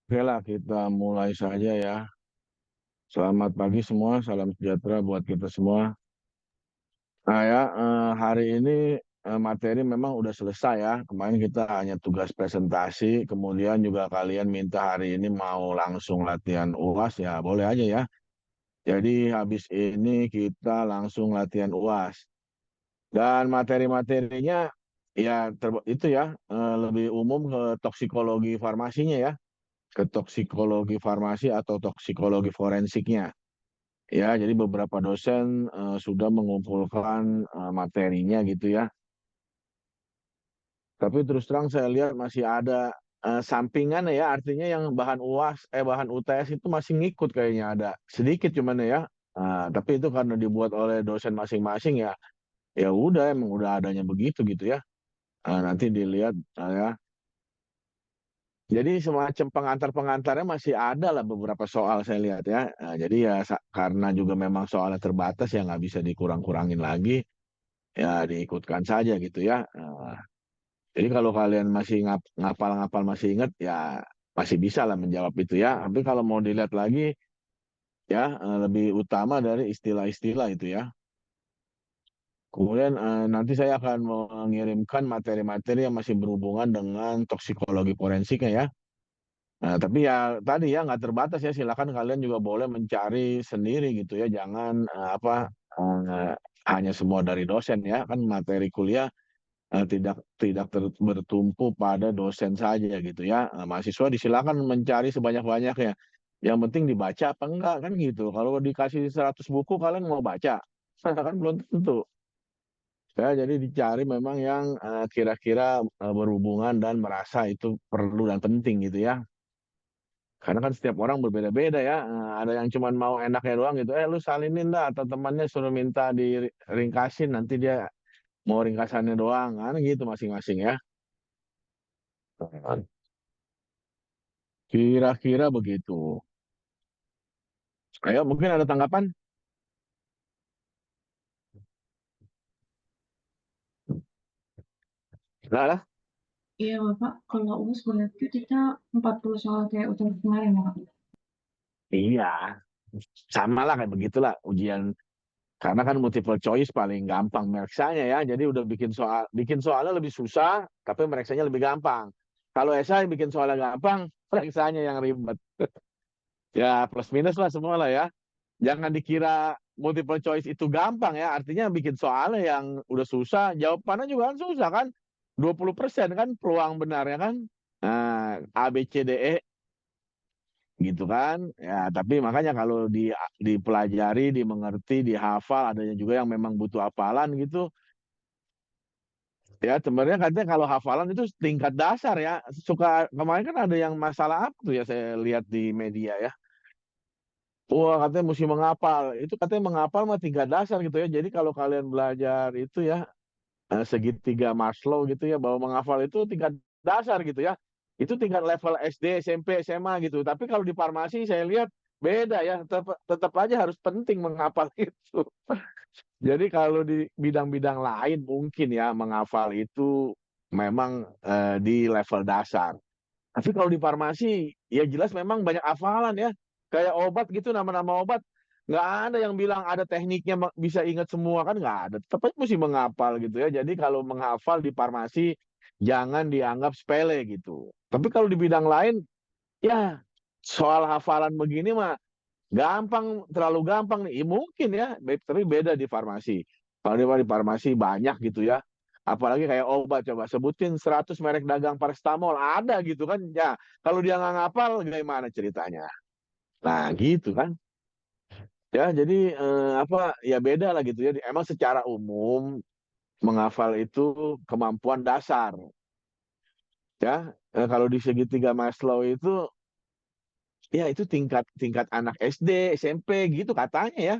Oke lah, kita mulai saja ya. Selamat pagi semua, salam sejahtera buat kita semua. Nah ya, hari ini materi memang udah selesai ya. Kemarin kita hanya tugas presentasi, kemudian juga kalian minta hari ini mau langsung latihan UAS ya, boleh aja ya. Jadi habis ini kita langsung latihan UAS. Dan materi-materinya ya itu ya, lebih umum ke toksikologi farmasinya ya, ke toksikologi farmasi atau toksikologi forensiknya. Ya, jadi beberapa dosen sudah mengumpulkan materinya gitu ya. Tapi terus terang saya lihat masih ada sampingan ya, artinya yang bahan UAS, bahan UTS itu masih ngikut kayaknya ada sedikit cuman ya. Tapi itu karena dibuat oleh dosen masing-masing ya, ya udah emang udah adanya begitu gitu ya. Nanti dilihat ya. Jadi semacam pengantar-pengantarnya masih ada lah beberapa soal saya lihat ya. Jadi ya karena juga memang soalnya terbatas ya nggak bisa dikurang-kurangin lagi. Ya diikutkan saja gitu ya. Jadi kalau kalian masih ngapal-ngapal masih ingat ya masih bisa lah menjawab itu ya. Tapi kalau mau dilihat lagi ya lebih utama dari istilah-istilah itu ya. Kemudian nanti saya akan mengirimkan materi-materi yang masih berhubungan dengan toksikologi forensiknya ya. Nah, tapi ya tadi ya nggak terbatas ya, silakan kalian juga boleh mencari sendiri gitu ya. Jangan hanya semua dari dosen ya. Kan materi kuliah tidak tidak bertumpu pada dosen saja gitu ya. Mahasiswa disilakan mencari sebanyak-banyaknya. Yang penting dibaca apa enggak kan gitu. Kalau dikasih 100 buku kalian mau baca? Kan belum tentu. Ya, jadi dicari memang yang kira-kira berhubungan dan merasa itu perlu dan penting gitu ya. Karena kan setiap orang berbeda-beda ya. Ada yang cuman mau enaknya doang gitu. Lu salinin dah atau temannya suruh minta diringkasin nanti dia mau ringkasannya doang kan gitu masing-masing ya. Kira-kira begitu. Ayo, mungkin ada tanggapan? Nah, lah. Iya, Bapak. Kalau UAS berarti kita 40 soal kayak UTS kemarin ya, Pak? Iya, sama lah kayak begitulah ujian. Karena kan multiple choice paling gampang mereksanya ya. Jadi udah bikin soalnya lebih susah, tapi mereksanya lebih gampang. Kalau esai bikin soalnya gampang, mereksanya yang ribet. Ya plus minus lah semua lah ya. Jangan dikira multiple choice itu gampang ya. Artinya bikin soalnya yang udah susah, jawabannya juga kan susah kan. 20% kan peluang benarnya kan. Nah, A, B, C, D, E gitu kan. Ya, tapi makanya kalau dipelajari, dimengerti, dihafal, adanya juga yang memang butuh hafalan gitu. Ya, sebenarnya katanya kalau hafalan itu tingkat dasar ya. Suka kemarin kan ada yang masalah apa tuh ya saya lihat di media ya. Wah, katanya mesti menghafal. Itu katanya menghafal mah tingkat dasar gitu ya. Jadi kalau kalian belajar itu ya, segitiga Maslow gitu ya, bahwa menghafal itu tingkat dasar gitu ya. Itu tingkat level SD, SMP, SMA gitu. Tapi kalau di farmasi saya lihat beda ya. Tetap aja harus penting menghafal itu. Jadi kalau di bidang-bidang lain mungkin ya menghafal itu memang di level dasar. Tapi kalau di farmasi, ya jelas memang banyak hafalan ya. Kayak obat gitu, nama-nama obat. Nggak ada yang bilang ada tekniknya bisa ingat semua, kan nggak ada. Tetap aja mesti menghafal gitu ya. Jadi kalau menghafal di farmasi, jangan dianggap sepele gitu. Tapi kalau di bidang lain, ya soal hafalan begini mah gampang, terlalu gampang nih. Mungkin ya, tapi beda di farmasi. Kalau di farmasi banyak gitu ya. Apalagi kayak obat, coba sebutin 100 merek dagang paracetamol. Ada gitu kan. Ya, kalau dia nggak ngapal, gimana ceritanya? Nah, gitu kan. Ya, jadi ya beda lah gitu ya. Emang secara umum menghafal itu kemampuan dasar. Ya, kalau di segitiga Maslow itu, ya itu tingkat tingkat anak SD, SMP gitu katanya ya.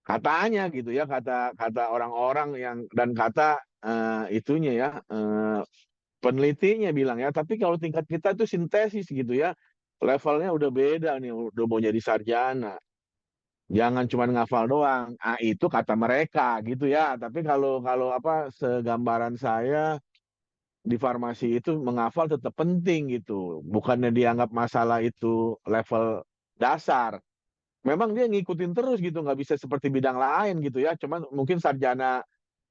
Katanya gitu ya, kata kata orang-orang yang dan kata itunya ya, penelitinya bilang ya. Tapi kalau tingkat kita itu sintesis gitu ya, levelnya udah beda nih, udah mau jadi sarjana. Jangan cuma ngafal doang. Itu kata mereka gitu ya. Tapi kalau kalau apa segambaran saya di farmasi itu menghafal tetap penting gitu. Bukannya dianggap masalah itu level dasar. Memang dia ngikutin terus gitu, nggak bisa seperti bidang lain gitu ya. Cuman mungkin sarjana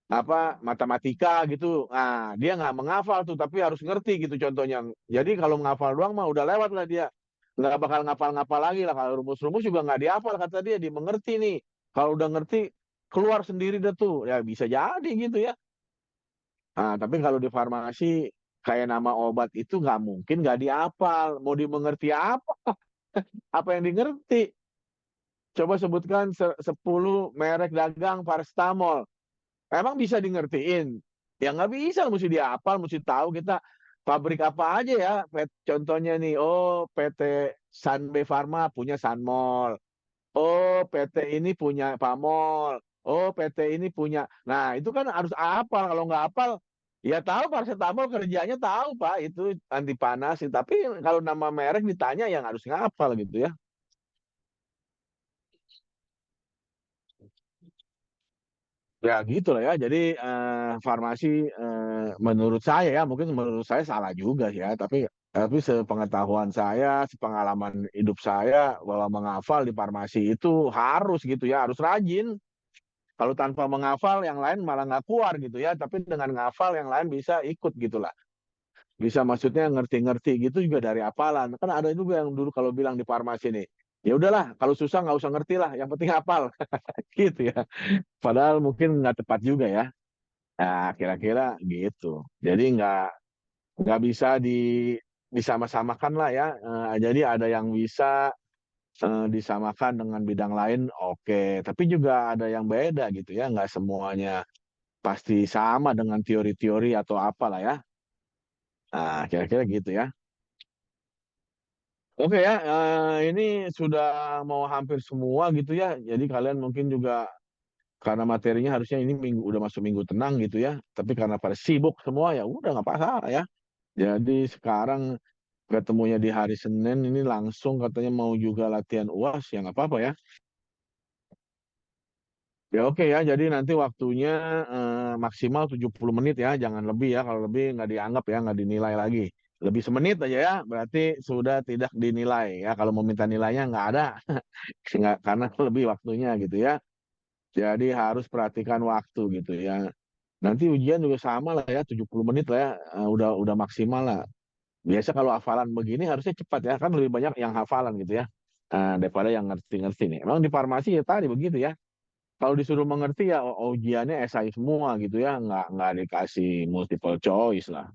apa matematika gitu. Nah, dia nggak menghafal tuh, tapi harus ngerti gitu contohnya. Jadi kalau menghafal doang mah udah lewat lah dia. Nggak bakal ngapal-ngapal lagi lah. Kalau rumus-rumus juga nggak dihafal kata dia, dimengerti nih. Kalau udah ngerti, keluar sendiri deh tuh. Ya bisa jadi gitu ya. Nah, tapi kalau di farmasi kayak nama obat itu nggak mungkin nggak dihafal. Mau dimengerti apa? Apa yang dimengerti? Coba sebutkan 10 merek dagang paracetamol. Emang bisa di ngertiin? Ya nggak bisa, mesti dihafal, mesti tahu kita pabrik apa aja ya. Contohnya nih, oh PT Sanbe Farma punya Sanmol. Oh PT ini punya Pamol. Oh PT ini punya. Nah itu kan harus hafal. Kalau nggak hafal, ya tahu paracetamol kerjanya tahu Pak itu anti panas. Tapi kalau nama merek ditanya yang harus ngapal gitu ya. Ya gitu lah ya. Jadi farmasi menurut saya ya, mungkin menurut saya salah juga ya. Tapi sepengetahuan saya, sepengalaman hidup saya bahwa menghafal di farmasi itu harus gitu ya, harus rajin. Kalau tanpa menghafal yang lain malah nggak keluar gitu ya. Tapi dengan menghafal yang lain bisa ikut gitulah. Bisa maksudnya ngerti-ngerti gitu juga dari hafalan. Kan ada juga yang dulu kalau bilang di farmasi nih, ya udahlah kalau susah nggak usah ngerti lah, yang penting hafal gitu ya. Padahal mungkin nggak tepat juga ya. Nah, kira-kira gitu. Jadi nggak bisa disama-samakan lah ya. Jadi ada yang bisa disamakan dengan bidang lain, oke. Tapi juga ada yang beda gitu ya. Nggak semuanya pasti sama dengan teori-teori atau apalah ya. Nah, kira-kira gitu ya. Oke ya, ini sudah mau hampir semua gitu ya. Jadi kalian mungkin juga karena materinya harusnya ini minggu udah masuk minggu tenang gitu ya. Tapi karena pada sibuk semua ya udah nggak masalah ya. Jadi sekarang ketemunya di hari Senin ini langsung katanya mau juga latihan UAS ya nggak apa-apa ya. Ya oke ya, jadi nanti waktunya maksimal 70 menit ya, jangan lebih ya. Kalau lebih nggak dianggap ya, nggak dinilai lagi. Lebih semenit aja ya, berarti sudah tidak dinilai ya. Kalau mau minta nilainya nggak ada, nggak, karena lebih waktunya gitu ya. Jadi harus perhatikan waktu gitu ya. Nanti ujian juga sama lah ya, 70 menit lah ya, udah maksimal lah. Biasa kalau hafalan begini harusnya cepat ya, kan lebih banyak yang hafalan gitu ya, daripada yang ngerti-ngerti nih. Emang di farmasi ya tadi begitu ya. Kalau disuruh mengerti ya ujiannya esai semua gitu ya, nggak dikasih multiple choice lah.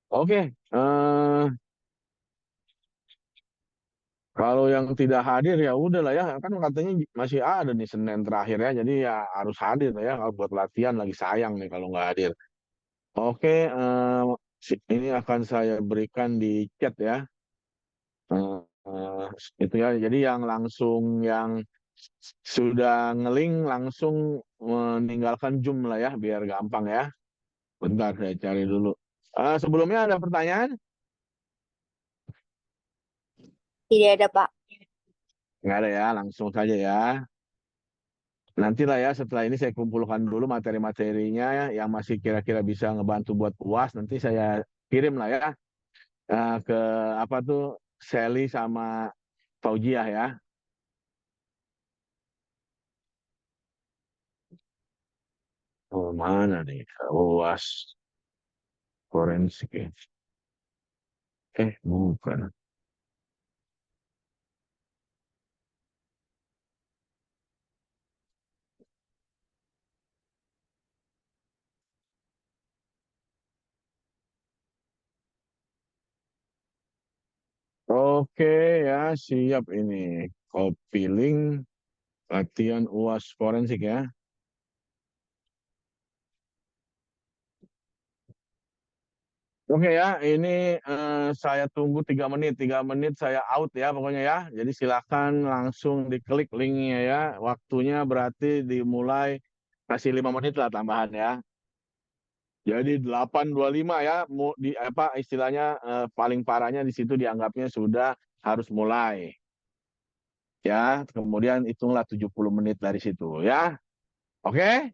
Oke, kalau yang tidak hadir ya udah lah ya, kan katanya masih ada nih Senin terakhir ya, jadi ya harus hadir lah ya. Kalau buat latihan lagi sayang nih kalau nggak hadir. Oke, ini akan saya berikan di chat ya. Eh, eh, itu ya. Jadi yang langsung yang sudah ngeling langsung meninggalkan Zoom lah ya, biar gampang ya. Bentar saya cari dulu. Sebelumnya ada pertanyaan? Tidak ada, Pak. Nggak ada ya, langsung saja ya. Nanti lah ya setelah ini saya kumpulkan dulu materi-materinya ya, yang masih kira-kira bisa ngebantu buat UAS. Nanti saya kirim lah ya ke apa tuh Sally sama Faujiah ya. Oh, mana nih? UAS forensik. Bukan. Oke ya, siap ini. Copy link latihan UAS forensik ya. Oke ya, ini saya tunggu 3 menit. 3 menit saya out ya pokoknya ya. Jadi silakan langsung diklik linknya ya. Waktunya berarti dimulai kasih 5 menit lah tambahan ya. Jadi 8.25 ya, di apa istilahnya paling parahnya di situ dianggapnya sudah harus mulai. Ya, kemudian hitunglah 70 menit dari situ ya. Oke?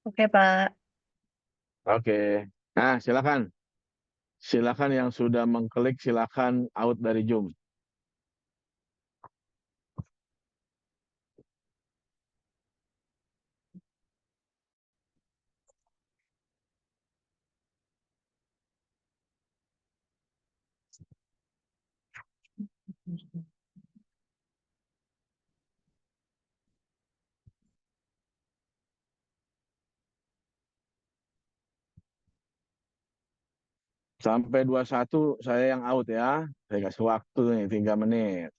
Oke, Pak. Oke. Nah, silakan. Silakan yang sudah mengklik silakan out dari Zoom. Sampai 21 saya yang out ya. Saya kasih waktu nih 3 menit.